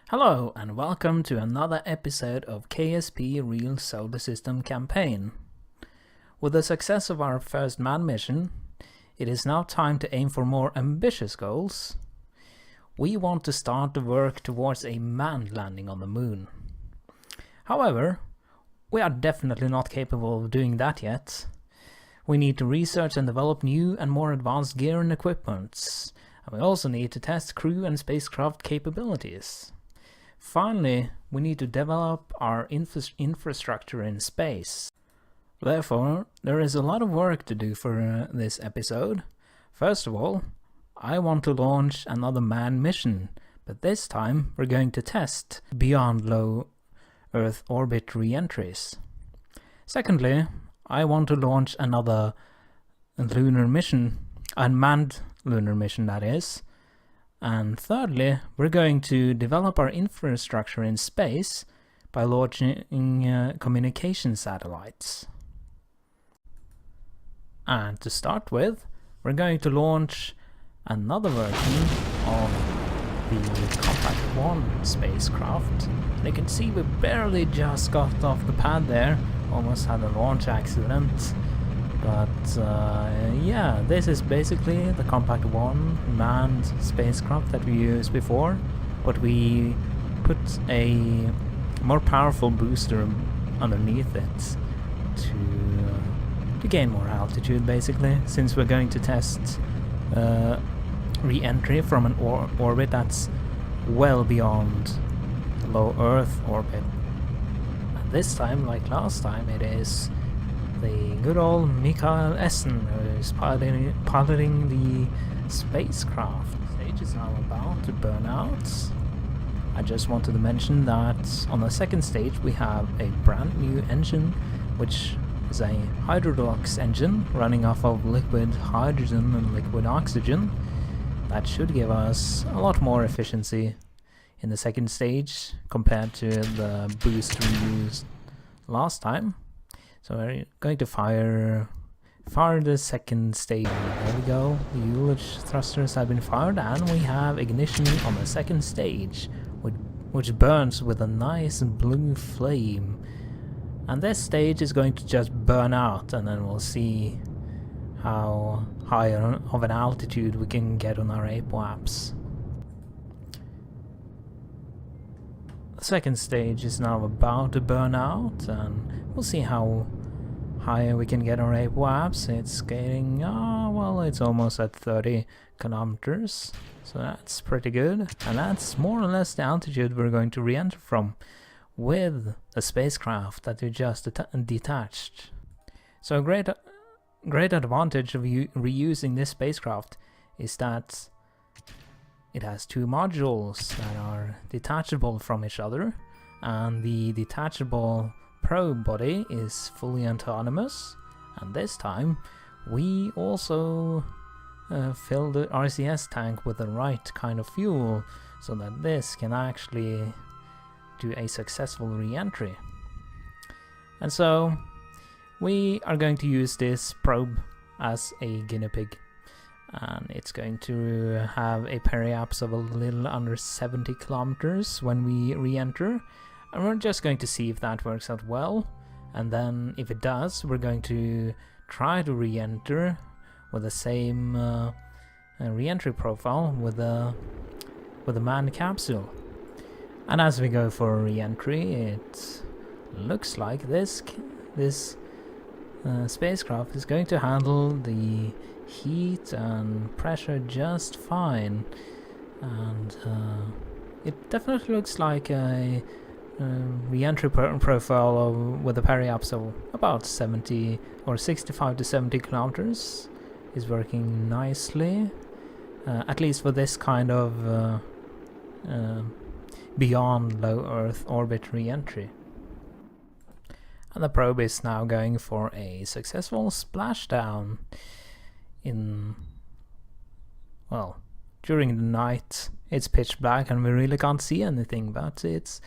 Hello and welcome to another episode of KSP Real Solar System Campaign. With the success of our first manned mission, it is now time to aim for more ambitious goals. We want to start the work towards a manned landing on the moon. However, we are definitely not capable of doing that yet. We need to research and develop new and more advanced gear and equipment, and we also need to test crew and spacecraft capabilities. Finally, we need to develop our infrastructure in space. Therefore, there is a lot of work to do for this episode. First of all, I want to launch another manned mission, but this time we're going to test beyond low Earth orbit re-entries. Secondly, I want to launch another lunar mission, unmanned lunar mission that is. And thirdly, we're going to develop our infrastructure in space by launching communication satellites. And to start with, we're going to launch another version of the Compact 1 spacecraft. And you can see we barely just got off the pad there, almost had a launch accident. But yeah, this is basically the Compact 1 manned spacecraft that we used before, but we put a more powerful booster underneath it to gain more altitude, basically, since we're going to test re-entry from an orbit that's well beyond low Earth orbit. And this time, like last time, it is the good old Mikael Essen who is piloting the spacecraft. The stage is now about to burn out. I just wanted to mention that on the second stage we have a brand new engine, which is a Hydrodox engine running off of liquid hydrogen and liquid oxygen. That should give us a lot more efficiency in the second stage compared to the boost we used last time. So we're going to fire the second stage. There we go. The Ullage thrusters have been fired, and we have ignition on the second stage, which burns with a nice blue flame. And this stage is going to just burn out, and then we'll see how high of an altitude we can get on our apewaps. The second stage is now about to burn out, and we'll see how high we can get our apewaps. It's getting, well, it's almost at 30 kilometers, so that's pretty good. And that's more or less the altitude we're going to re-enter from with the spacecraft that we just detached. So a great advantage of reusing this spacecraft is that it has two modules that are detachable from each other, and the detachable probe body is fully autonomous, and this time we also fill the RCS tank with the right kind of fuel so that this can actually do a successful re-entry. And so we are going to use this probe as a guinea pig, and it's going to have a periaps of a little under 70 kilometers when we re-enter, and we're just going to see if that works out well. And then if it does, we're going to try to re-enter with the same re-entry profile with the manned capsule. And as we go for a re-entry, it looks like this spacecraft is going to handle the heat and pressure just fine, and it definitely looks like a re-entry profile with a periaps of about 70 or 65 to 70 kilometers is working nicely, at least for this kind of beyond low Earth orbit re-entry. And the probe is now going for a successful splashdown during the night. It's pitch black and we really can't see anything, but it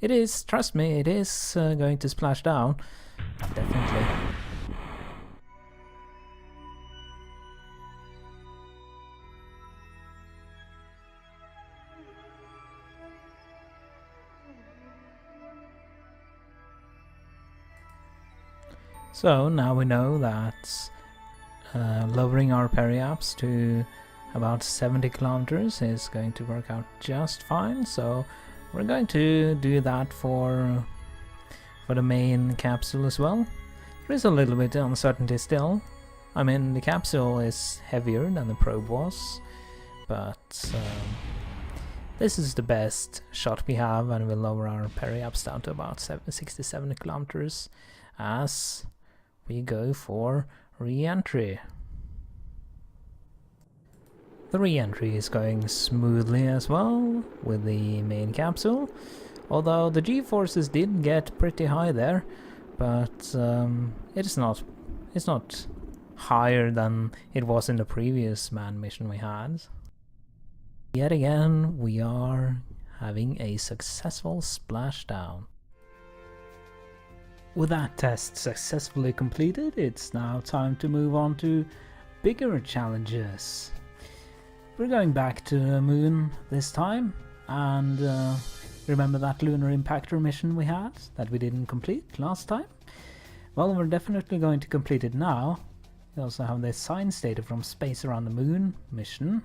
is, trust me, it is going to splash down, definitely. So now we know that lowering our periaps to about 70 kilometers is going to work out just fine. So we're going to do that for the main capsule as well. There is a little bit of uncertainty still. I mean, the capsule is heavier than the probe was, but this is the best shot we have, and we'll lower our periaps down to about 60-70 kilometers as we go for re-entry. The re-entry is going smoothly as well with the main capsule, although the G-forces did get pretty high there, but it's not higher than it was in the previous manned mission we had. Yet again, we are having a successful splashdown. With that test successfully completed, it's now time to move on to bigger challenges. We're going back to the moon this time, and remember that lunar impactor mission we had that we didn't complete last time? Well, we're definitely going to complete it now. We also have the science data from Space Around the Moon mission.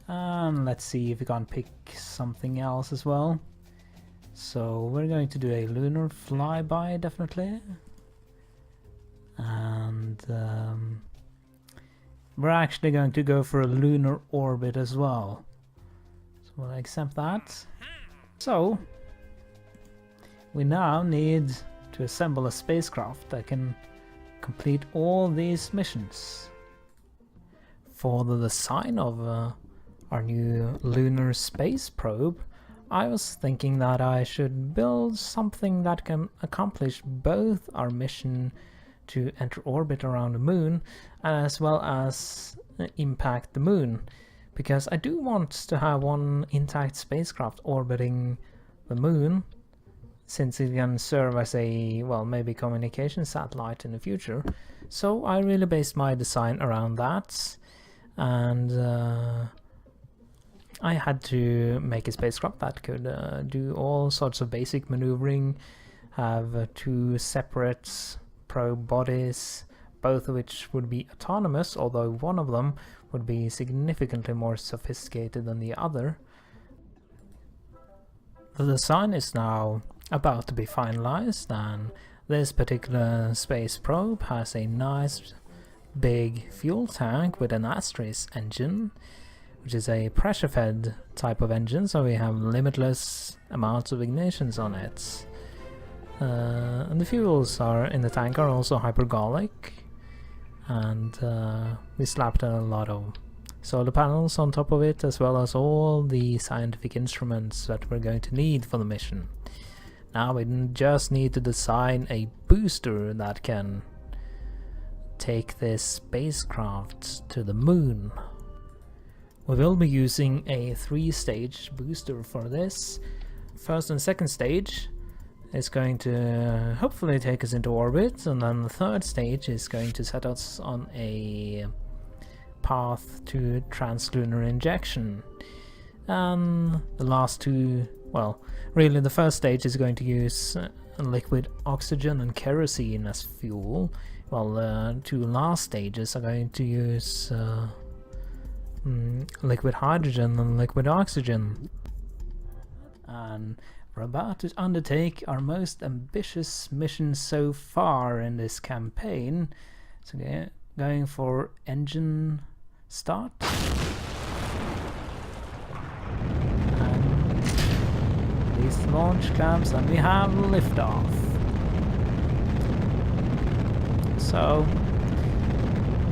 And let's see if we can pick something else as well. So we're going to do a lunar flyby definitely. And we're actually going to go for a lunar orbit as well. So we'll accept that. So we now need to assemble a spacecraft that can complete all these missions. For the design of our new lunar space probe, I was thinking that I should build something that can accomplish both our mission to enter orbit around the moon as well as impact the moon, because I do want to have one intact spacecraft orbiting the moon, since it can serve as a, well, maybe communication satellite in the future. So I really based my design around that, and I had to make a spacecraft that could do all sorts of basic maneuvering, have two separate probe bodies, both of which would be autonomous, although one of them would be significantly more sophisticated than the other. The design is now about to be finalized, and this particular space probe has a nice big fuel tank with an asterisk engine, which is a pressure-fed type of engine, so we have limitless amounts of ignitions on it. And the fuels are in the tank are also hypergolic, and we slapped a lot of solar panels on top of it, as well as all the scientific instruments that we're going to need for the mission. Now we just need to design a booster that can take this spacecraft to the moon. We will be using a 3-stage booster for this. First and second stage is going to hopefully take us into orbit, and then the third stage is going to set us on a path to translunar injection. And the last two, well, really the first stage is going to use liquid oxygen and kerosene as fuel, while the two last stages are going to use liquid hydrogen and liquid oxygen. And we're about to undertake our most ambitious mission so far in this campaign. So going for engine start. And these launch clamps, and we have liftoff. So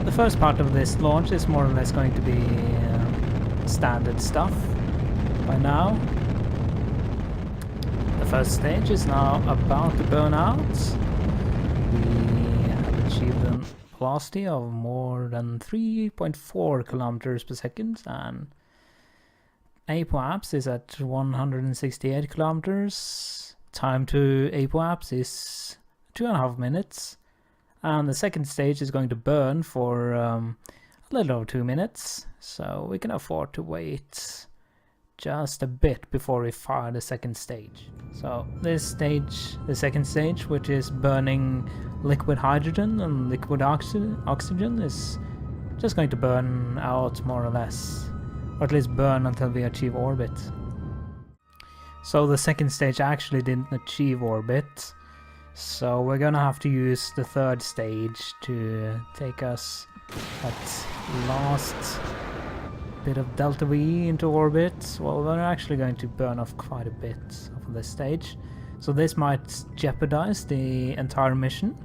the first part of this launch is more or less going to be standard stuff by now. The first stage is now about to burn out. We have achieved a velocity of more than 3.4 kilometers per second, and apoapse is at 168 kilometers. Time to apoapse is 2.5 minutes. And the second stage is going to burn for a little over 2 minutes, so we can afford to wait just a bit before we fire the second stage. So this stage, the second stage, which is burning liquid hydrogen and liquid oxygen, is just going to burn out more or less, or at least burn until we achieve orbit. So the second stage actually didn't achieve orbit, so we're gonna have to use the third stage to take us that last bit of delta V into orbit. Well, we're actually going to burn off quite a bit of this stage, so this might jeopardize the entire mission.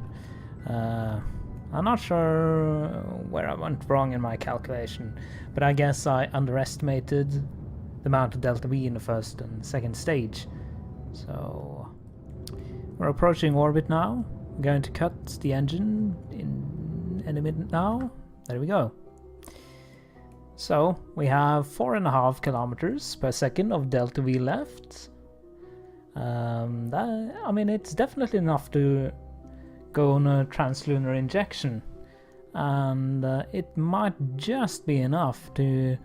I'm not sure where I went wrong in my calculation, but I guess I underestimated the amount of delta V in the first and second stage. So we're approaching orbit now. I'm going to cut the engine in any minute now. There we go. So we have 4.5 kilometers per second of delta V left. I mean, it's definitely enough to go on a translunar injection, and it might just be enough to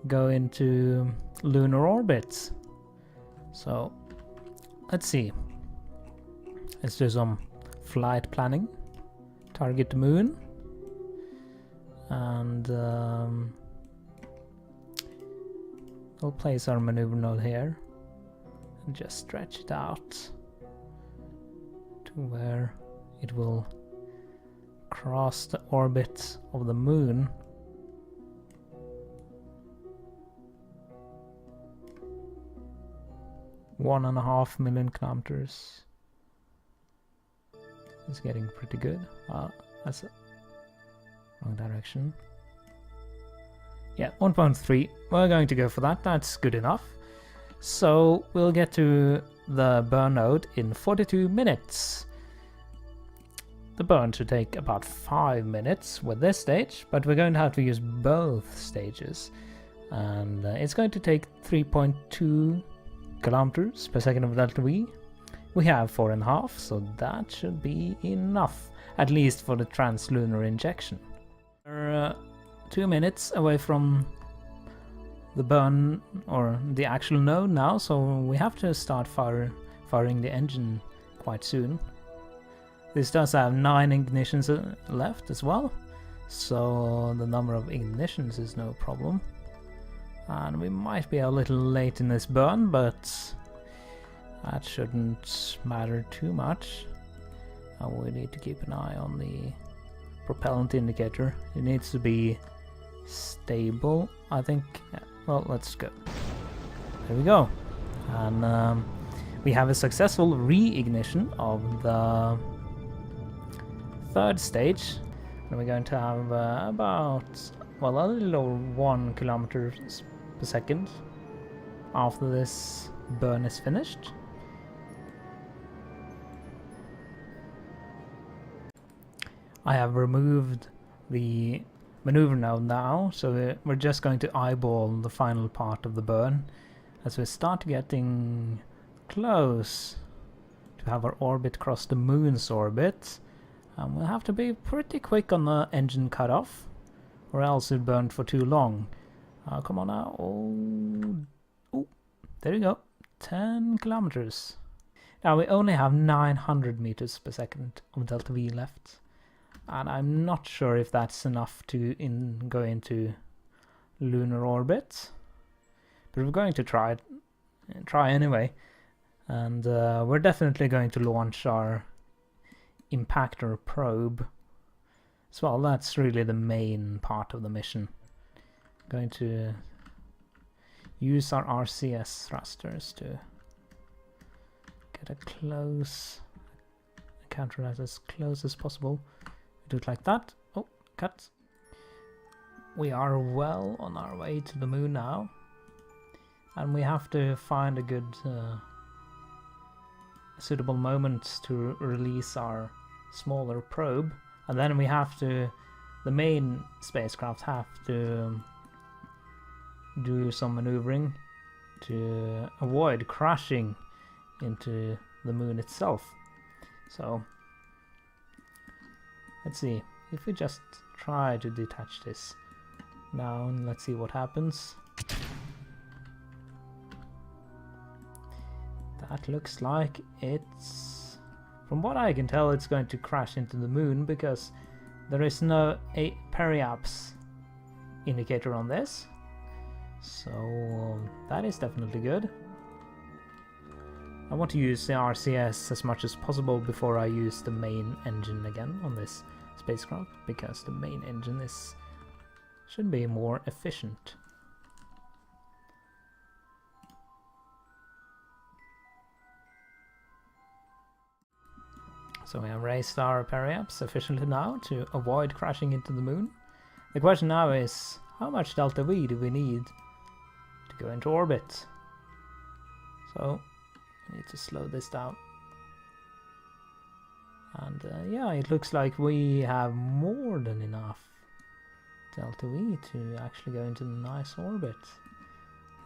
go into lunar orbit. So let's see. Let's do some flight planning. Target the moon, and we'll place our maneuver node here and just stretch it out to where it will cross the orbit of the moon. One and a half million kilometers. It's getting pretty good. That's a wrong direction. Yeah, 1.3. We're going to go for that. That's good enough. So we'll get to the burn node in 42 minutes. The burn should take about 5 minutes with this stage, but we're going to have to use both stages. And it's going to take 3.2 kilometers per second of delta V. We have 4.5, so that should be enough, at least for the translunar injection. We're 2 minutes away from the burn, or the actual node now, so we have to start firing the engine quite soon. This does have 9 ignitions left as well, so the number of ignitions is no problem. And we might be a little late in this burn, but that shouldn't matter too much. We need to keep an eye on the propellant indicator. It needs to be stable, I think. Yeah. Well, let's go. There we go. And we have a successful re-ignition of the third stage. And we're going to have about, well, a little over 1 kilometer per second after this burn is finished. I have removed the maneuver node now, so we're just going to eyeball the final part of the burn as we start getting close to have our orbit cross the moon's orbit. We'll have to be pretty quick on the engine cutoff, or else it burned for too long. Come on now. Oh, there you go. 10 kilometers. Now we only have 900 meters per second of delta V left. And I'm not sure if that's enough to go into lunar orbit, but we're going to try anyway. And we're definitely going to launch our impactor probe as well. That's really the main part of the mission. Going to use our RCS thrusters to get a close encounter as close as possible. Do it like that. Oh, cut. We are well on our way to the moon now, and we have to find a good suitable moment to release our smaller probe, and then we have to, the main spacecraft have to do some maneuvering to avoid crashing into the moon itself. So let's see if we just try to detach this now, and let's see what happens. That looks like it's... From what I can tell, it's going to crash into the moon because there is no periaps indicator on this. So that is definitely good. I want to use the RCS as much as possible before I use the main engine again on this spacecraft, because the main engine should be more efficient. So we have raised our periaps sufficiently now to avoid crashing into the moon. The question now is, how much delta V do we need to go into orbit? So I need to slow this down. And yeah, it looks like we have more than enough delta V to actually go into a nice orbit.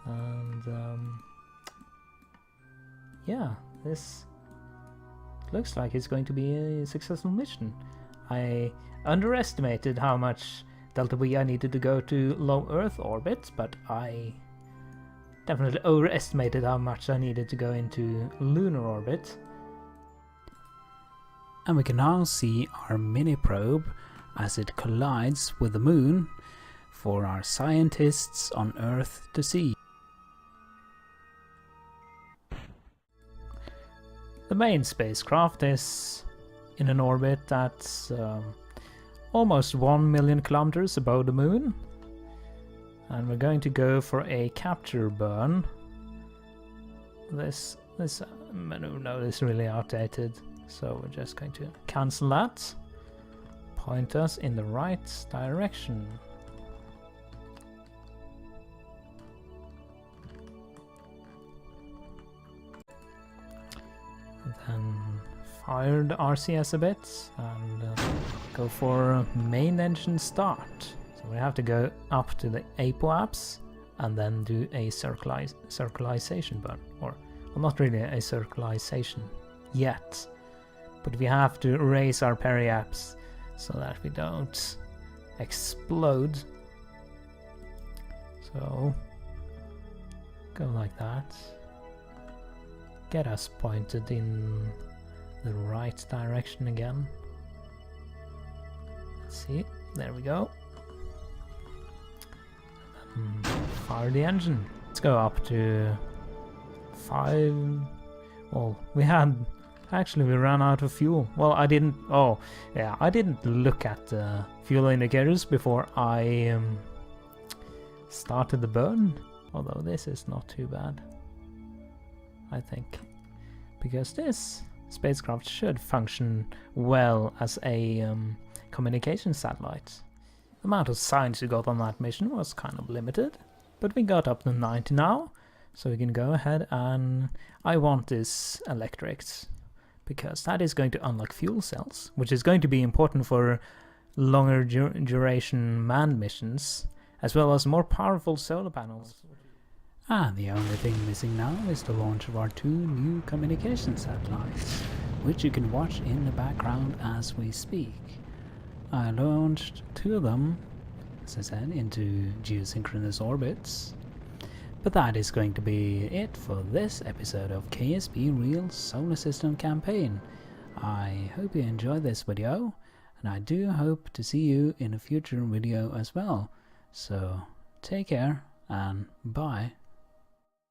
And yeah, this looks like it's going to be a successful mission. I underestimated how much delta V I needed to go to low Earth orbit, but I definitely overestimated how much I needed to go into lunar orbit. And we can now see our mini probe as it collides with the moon for our scientists on Earth to see. The main spacecraft is in an orbit that's almost 1 million kilometers above the moon, and we're going to go for a capture burn. This maneuver is really outdated, so we're just going to cancel that. Point us in the right direction. Then fire the RCS a bit and go for main engine start. So we have to go up to the apoaps and then do a circularization burn, or well, not really a circularization yet, but we have to raise our periaps so that we don't explode. So go like that. Get us pointed in the right direction again. Let's see, there we go. And then fire the engine. Let's go up to 5. Well, we ran out of fuel. Well, I didn't look at the fuel indicators before I started the burn, although this is not too bad, I think, because this spacecraft should function well as a communication satellite. The amount of science we got on that mission was kind of limited, but we got up to 90 now, so we can go ahead and I want this electrics, because that is going to unlock fuel cells, which is going to be important for longer duration manned missions, as well as more powerful solar panels. And the only thing missing now is the launch of our 2 new communication satellites, which you can watch in the background as we speak. I launched 2 of them, as I said, into geosynchronous orbits. But that is going to be it for this episode of KSP Real Solar System Campaign. I hope you enjoyed this video, and I do hope to see you in a future video as well. So take care and bye.